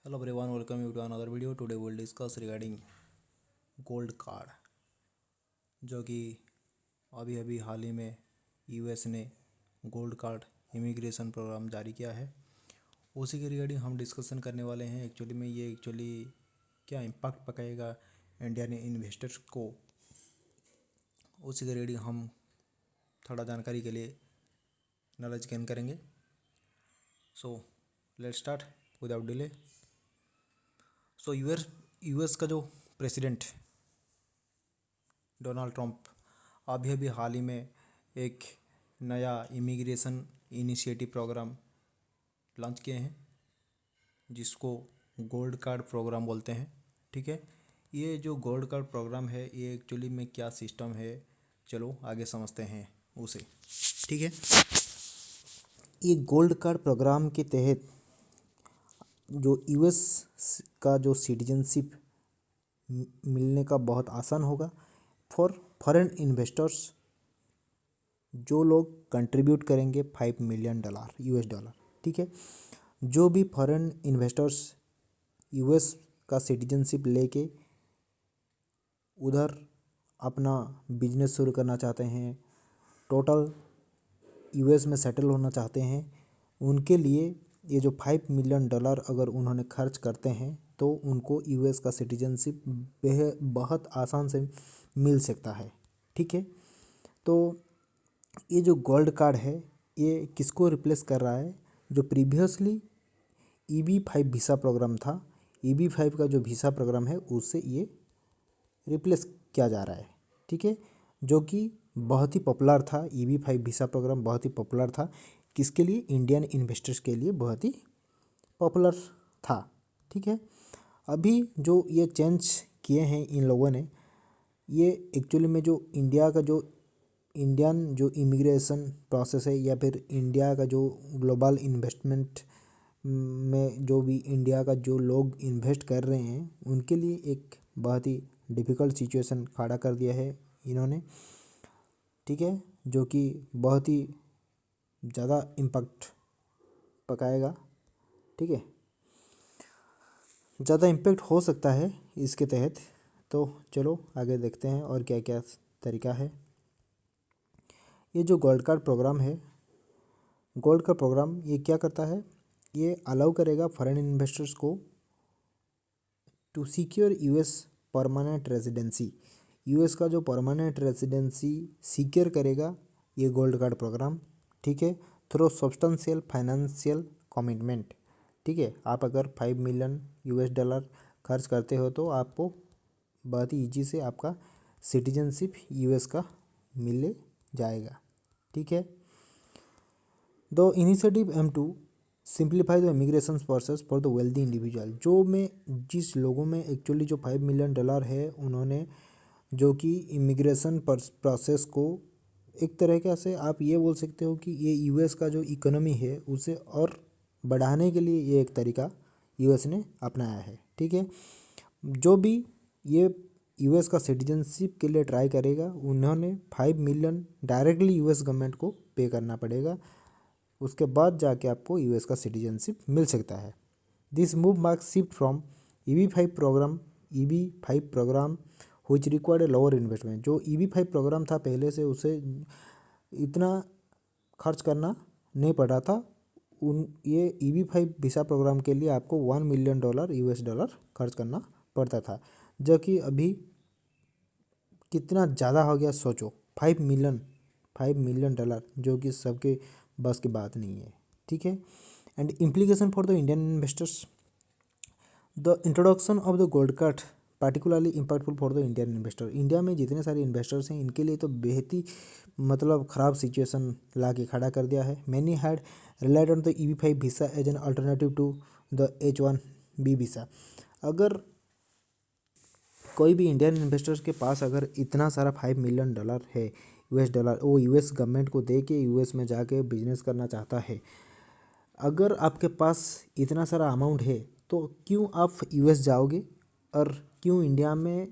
Hello everyone, welcome you to another video. Today we'll discuss regarding gold card, जो कि अभी अभी हाल ही में यूएस ने गोल्ड कार्ड इमिग्रेशन प्रोग्राम जारी किया है। उसी के रिगार्डिंग हम डिस्कशन करने वाले हैं। ये क्या इम्पैक्ट पकाएगा इंडियन इन्वेस्टर्स को, उसी के रिगार्डिंग हम थोड़ा जानकारी के लिए नॉलेज गेन करेंगे। So let's start without delay. So US का जो प्रेसिडेंट डोनाल्ड ट्रंप अभी हाल ही में एक नया इमिग्रेशन इनिशिएटिव प्रोग्राम लॉन्च किए हैं, जिसको गोल्ड कार्ड प्रोग्राम बोलते हैं। ठीक है, ये जो गोल्ड कार्ड प्रोग्राम है, ये एक्चुअली में क्या सिस्टम है, चलो आगे समझते हैं उसे। ठीक है, ये गोल्ड कार्ड प्रोग्राम के तहत जो यूएस का जो सिटीजनशिप मिलने का बहुत आसान होगा फॉर फॉरेन इन्वेस्टर्स, जो लोग कंट्रीब्यूट करेंगे $5 मिलियन US डॉलर। ठीक है, जो भी फॉरेन इन्वेस्टर्स यूएस का सिटीजनशिप लेके उधर अपना बिजनेस शुरू करना चाहते हैं, टोटल यूएस में सेटल होना चाहते हैं, उनके लिए ये जो $5 मिलियन अगर उन्होंने खर्च करते हैं तो उनको यूएस का सिटीजनशिप बहुत आसान से मिल सकता है। ठीक है, तो ये जो गोल्ड कार्ड है, ये किसको रिप्लेस कर रहा है? जो प्रीवियसली EB-5 वीज़ा प्रोग्राम था, EB-5 का जो वीज़ा प्रोग्राम है उससे ये रिप्लेस किया जा रहा है। ठीक है, जो कि बहुत ही पॉपुलर था। EB-5 वीज़ा प्रोग्राम बहुत ही पॉपुलर था। किसके लिए? इंडियन इन्वेस्टर्स के लिए बहुत ही पॉपुलर था। ठीक है, अभी जो ये चेंज किए हैं इन लोगों ने, ये एक्चुअली में जो इंडियन जो इमिग्रेशन प्रोसेस है, या फिर इंडिया का जो ग्लोबल इन्वेस्टमेंट में जो भी इंडिया का जो लोग इन्वेस्ट कर रहे हैं, उनके लिए एक बहुत ही डिफ़िकल्ट सिचुएशन खड़ा कर दिया है इन्होंने। ठीक है, जो कि बहुत ही ज़्यादा इम्पैक्ट पकाएगा। ठीक है, ज़्यादा इम्पैक्ट हो सकता है इसके तहत। तो चलो आगे देखते हैं और क्या क्या तरीका है। ये जो गोल्ड कार्ड प्रोग्राम है, गोल्ड कार्ड प्रोग्राम ये क्या करता है? ये अलाउ करेगा फॉरेन इन्वेस्टर्स को to secure US permanent residency. US का जो परमानेंट रेजिडेंसी सिक्योर करेगा ये गोल्ड कार्ड प्रोग्राम। ठीक है, थ्रू सब्सटेंशियल फाइनेंशियल कमिटमेंट। ठीक है, आप अगर $5 मिलियन US खर्च करते हो तो आपको बहुत ही ईजी से आपका सिटीजनशिप यूएस का मिल जाएगा। ठीक है, the initiative aim to simplify the immigration process for the wealthy individual. जिस लोगों में एक्चुअली जो $5 मिलियन है, उन्होंने जो कि इमिग्रेशन प्रोसेस को एक तरीके से आप ये बोल सकते हो कि ये यूएस का जो इकोनॉमी है उसे और बढ़ाने के लिए ये एक तरीका यूएस ने अपनाया है। ठीक है, जो भी ये यूएस का सिटीजनशिप के लिए ट्राई करेगा, उन्होंने $5 मिलियन डायरेक्टली यूएस गवर्नमेंट को पे करना पड़ेगा। उसके बाद जाके आपको यूएस का सिटीजनशिप मिल सकता है। This move marks shift from EB-5 program which required a lower investment. जो EB-5 प्रोग्राम था पहले से, उसे इतना खर्च करना नहीं पड़ा था। ये EB-5 वीज़ा प्रोग्राम के लिए आपको $1 मिलियन US डॉलर खर्च करना पड़ता था, जो कि अभी कितना ज़्यादा हो गया सोचो। $5 मिलियन, जो कि सबके बस की बात नहीं है। ठीक है, and implication for the Indian investors. The introduction of the gold card particularly impactful for the Indian investor. India में जितने सारे इन्वेस्टर्स हैं, इनके लिए तो बेहद ही ख़राब सिचुएशन ला के खड़ा कर दिया है। Many had relied on the EB-5 visa as an alternative to the H-1B visa. अगर कोई भी इंडियन इन्वेस्टर्स के पास अगर इतना सारा $5 मिलियन है US डॉलर, वो यूएस गवर्नमेंट को दे के यूएस में जाके बिजनेस करना चाहता है, अगर आपके पास इतना सारा अमाउंट है तो क्यों आप यूएस जाओगे और क्यों इंडिया में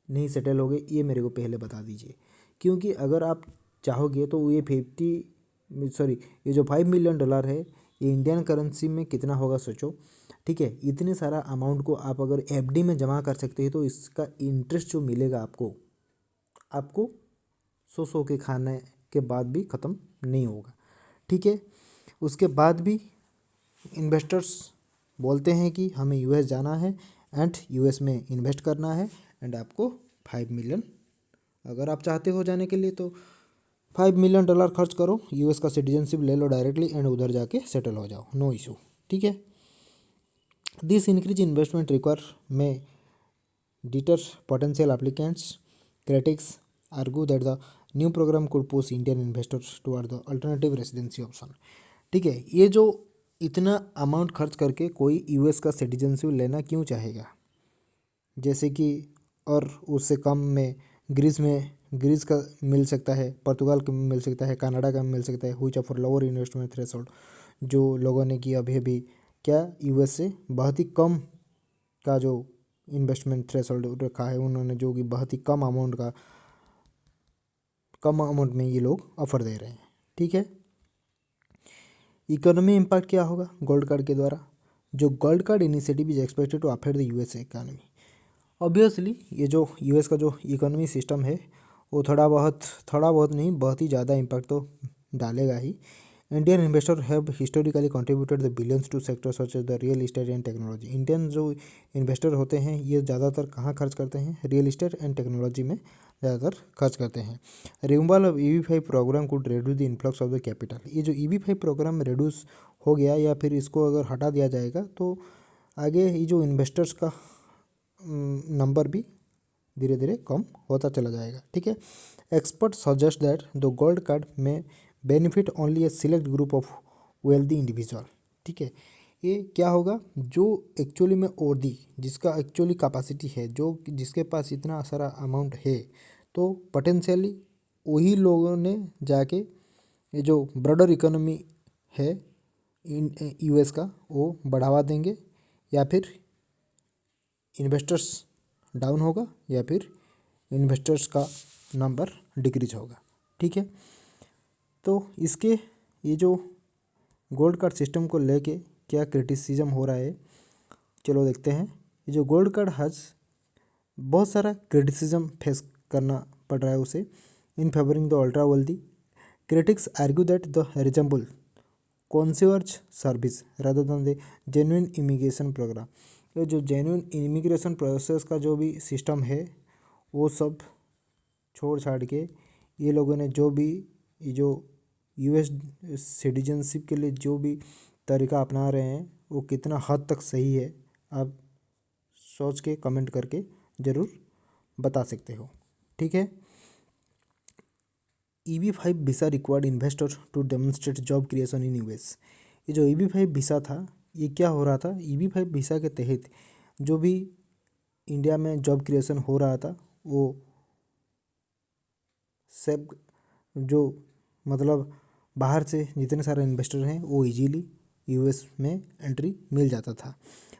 नहीं सेटल होगे? ये मेरे को पहले बता दीजिए। क्योंकि अगर आप चाहोगे तो ये जो $5 मिलियन है, ये इंडियन करेंसी में कितना होगा सोचो। ठीक है। इतने सारा अमाउंट को आप अगर एफडी में जमा कर सकते हैं तो इसका इंटरेस्ट जो मिलेगा आपको आपको सौ के खाने के बाद भी ख़त्म नहीं होगा। ठीक है। उसके बाद भी इन्वेस्टर्स बोलते हैं कि हमें यूएस जाना है एंड यूएस में इन्वेस्ट करना है एंड आपको 5 मिलियन, अगर आप चाहते हो जाने के लिए तो $5 मिलियन खर्च करो, यूएस का सिटीजनशिप ले लो डायरेक्टली एंड उधर जाके सेटल हो जाओ, नो इशू। ठीक है। दिस इंक्रीज इन्वेस्टमेंट रिक्वायर में deter potential applicants. Critics argue that the new program could push Indian investors toward the alternative residency option. ठीक है। ये जो इतना अमाउंट खर्च करके कोई यूएस का सिटीजनशिप लेना क्यों चाहेगा, जैसे कि और उससे कम में ग्रीस का मिल सकता है, पुर्तगाल का मिल सकता है, कनाडा का मिल सकता है, हुई फॉर लोअर इन्वेस्टमेंट थ्रेशोल्ड, जो लोगों ने किया अभी क्या यूएस से बहुत ही कम का जो इन्वेस्टमेंट थ्रेशोल्ड रखा है उन्होंने, जो कि बहुत ही कम अमाउंट में ये लोग ऑफर दे रहे हैं। ठीक है। इकोनॉमी इम्पैक्ट क्या होगा गोल्ड कार्ड के द्वारा? जो gold card initiative is expected to affect the US economy. Obviously ये जो यूएस का जो इकोनॉमी सिस्टम है वो थोड़ा बहुत नहीं, बहुत ही ज़्यादा इम्पैक्ट तो डालेगा ही। Indian investor have historically contributed the billions to sector such as the real estate and technology. Indian जो इन्वेस्टर होते हैं ये ज़्यादातर कहाँ खर्च करते हैं? रियल इस्टेट एंड टेक्नोलॉजी में ज़्यादातर खर्च करते हैं। Removal of EB-5 program could reduce the influx of the capital. ये जो EB-5 प्रोग्राम में रिड्यूस हो गया या फिर इसको अगर हटा दिया जाएगा तो आगे ये जो इन्वेस्टर्स का नंबर भी धीरे धीरे कम होता चला जाएगा। ठीक है। Expert suggest that the gold card में benefit only a select group of wealthy individual. ठीक है। ये क्या होगा, जो एक्चुअली में वर्दी, जिसका एक्चुअली कैपेसिटी है, जो जिसके पास इतना सारा अमाउंट है, तो पोटेंशियली वही लोगों ने जाके ये जो ब्रॉडर इकोनॉमी है यूएस का वो बढ़ावा देंगे, या फिर इन्वेस्टर्स डाउन होगा या फिर इन्वेस्टर्स का नंबर डिक्रीज होगा। ठीक है। तो इसके ये जो गोल्ड कार्ड सिस्टम को लेके क्या क्रिटिसिज्म हो रहा है, चलो देखते हैं। ये जो गोल्ड कार्ड हज बहुत सारा क्रिटिसिज्म फेस करना पड़ रहा है उसे in favouring the ultra wealthy. Critics argue that the resemble concierges service rather than the genuine immigration program. ये जो जेन्युइन इमिग्रेशन प्रोसेस का जो भी सिस्टम है वो सब छोड़ छाड़ के ये लोगों ने जो भी ये जो यूएस सिटीजनशिप के लिए जो भी तरीका अपना रहे हैं वो कितना हद तक सही है, आप सोच के कमेंट करके ज़रूर बता सकते हो। ठीक है। EB-5 visa required investor to demonstrate job creation in US. ये जो EB-5 वीज़ा था ये क्या हो रहा था, EB-5 वीज़ा के तहत जो भी इंडिया में जॉब क्रिएशन हो रहा था वो सब जो मतलब बाहर से जितने सारे इन्वेस्टर हैं वो इजीली यूएस में एंट्री मिल जाता था।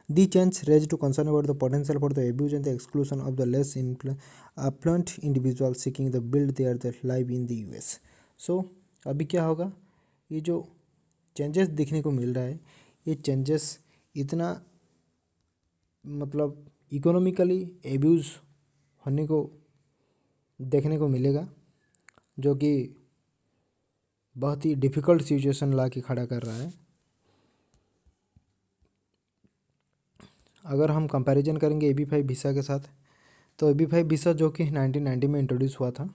The change raise to concern about the potential for the abuse and the exclusion of the less affluent individual seeking the build their the life in the US. So अभी क्या होगा, ये जो changes देखने को मिल रहा है ये चेंजेस इतना मतलब इकोनॉमिकली एब्यूज़ होने को देखने को मिलेगा, जो कि बहुत ही डिफ़िकल्ट सिचुएशन ला के खड़ा कर रहा है। अगर हम कंपैरिजन करेंगे EB-5 वीज़ा के साथ, तो EB-5 वीज़ा जो कि 1990 में इंट्रोड्यूस हुआ था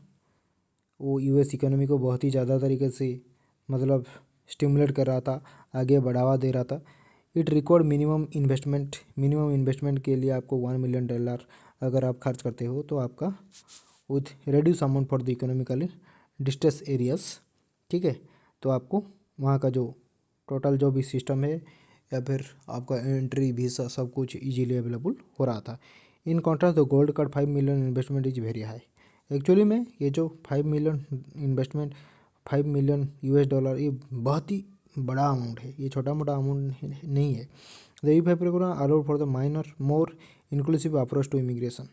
वो यूएस इकोनॉमी को बहुत ही ज़्यादा तरीके से मतलब स्टिमुलेट कर रहा था, आगे बढ़ावा दे रहा था। इट रिक्वायर्ड मिनिमम इन्वेस्टमेंट के लिए आपको $1 मिलियन अगर आप खर्च करते हो तो आपका with reduce amount for the economically distress areas. ठीक है। तो आपको वहाँ का जो टोटल जो भी सिस्टम है या फिर आपका एंट्री वीज़ा सब कुछ इजीली अवेलेबल हो रहा था। In contrast the gold card 5 million investment is very high. Actually में ये जो 5 मिलियन इन्वेस्टमेंट $5 मिलियन ये बहुत ही बड़ा अमाउंट है, ये छोटा मोटा अमाउंट नहीं है। The EB-5 program allowed for the minor more inclusive approach to immigration.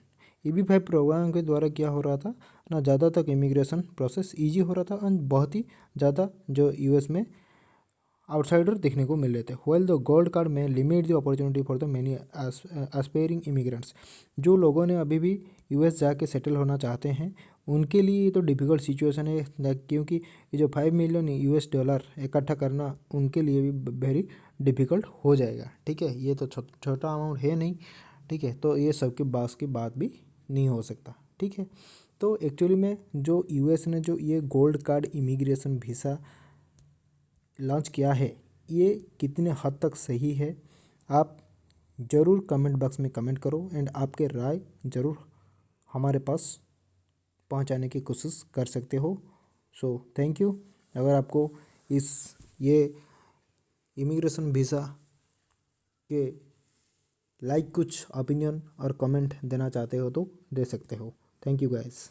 EB-5 program के द्वारा क्या हो रहा था ना, ज़्यादा तक इमिग्रेशन प्रोसेस ईजी हो रहा था और बहुत ही ज़्यादा जो यूएस में आउटसाइडर देखने को मिल रहे थे। वेल द गोल्ड कार्ड में limit the opportunity for the many aspiring immigrants. जो लोगों ने अभी भी यूएस जाके सेटल होना चाहते हैं उनके लिए ये तो डिफ़िकल्ट सिचुएशन है क्योंकि ये जो 5 मिलियन यूएस डॉलर इकट्ठा करना उनके लिए भी वेरी डिफ़िकल्ट हो जाएगा। ठीक है, ये तो छोटा अमाउंट है नहीं। ठीक है, तो ये सबके पास की बात भी नहीं हो सकता। ठीक है, तो एक्चुअली में जो यूएस ने जो ये gold card immigration visa launch किया है ये कितने हद तक सही है, आप ज़रूर कमेंट बॉक्स में कमेंट करो एंड आपके राय ज़रूर हमारे पास पहुंचाने की कोशिश कर सकते हो। So thank you. अगर आपको इस ये इमिग्रेशन वीज़ा के लाइक कुछ ओपिनियन और कमेंट देना चाहते हो तो दे सकते हो। Thank you guys.